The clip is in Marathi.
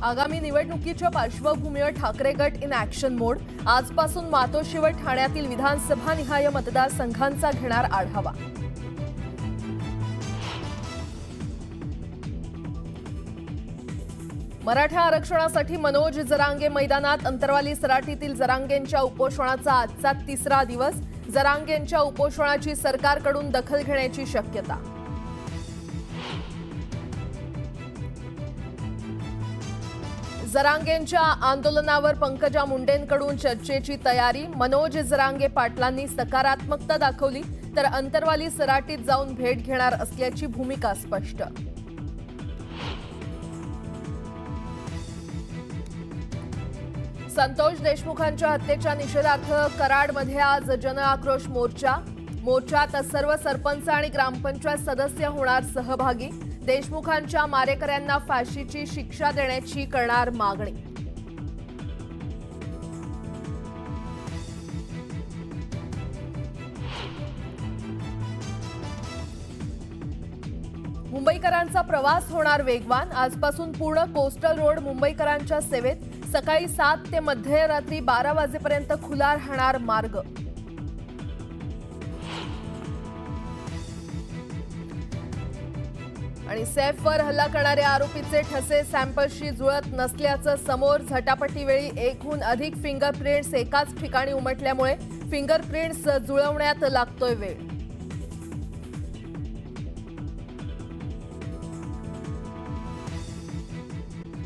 आगामी निवडणुकीच्या पार्श्वभूमीवर ठाकरे गट इन ॲक्शन मोड। आजपासून मातोश्री ठाण्यातील विधानसभा निहाय मतदारसंघांचा घेणार आढावा। मराठा आरक्षणासाठी मनोज जरांगे मैदानात। अंतरवाली सराटीतील जरांगेंच्या उपोषणाचा आजचा तिसरा दिवस। जरांगेंच्या उपोषणाची सरकारकडून दखल घेण्याची शक्यता। जरांगेंच्या आंदोलनावर पंकजा मुंडेंकडून चर्चेची तयारी। मनोज जरांगे पाटलांनी सकारात्मकता दाखवली तर अंतरवाली सराटीत जाऊन भेट घेणार असल्याची भूमिका स्पष्ट। संतोष देशमुखांच्या हत्येच्या निषेधार्थ कराडमध्ये आज जन आक्रोश मोर्चा। मोर्चात सर्व सरपंच आणि ग्रामपंचायत सदस्य होणार सहभागी। देशमुखांच्या मारेकऱ्यांना फाशीची शिक्षा देण्याची करणार मागणी। मुंबईकरांचा प्रवास होणार वेगवान। आजपासून पूर्ण कोस्टल रोड मुंबईकरांच्या सेवेत। सकाळी 7 ते मध्यरात्री 12 वाजेपर्यंत खुला राहणार मार्ग। आणि सैफवर हल्ला करणाऱ्या आरोपीचे ठसे सॅम्पल्सशी जुळत नसल्याचं समोर। झटापटीवेळी एकहून अधिक फिंगरप्रिंट्स एकाच ठिकाणी उमटल्यामुळे फिंगरप्रिंट्स जुळवण्यात लागतोय वेळ।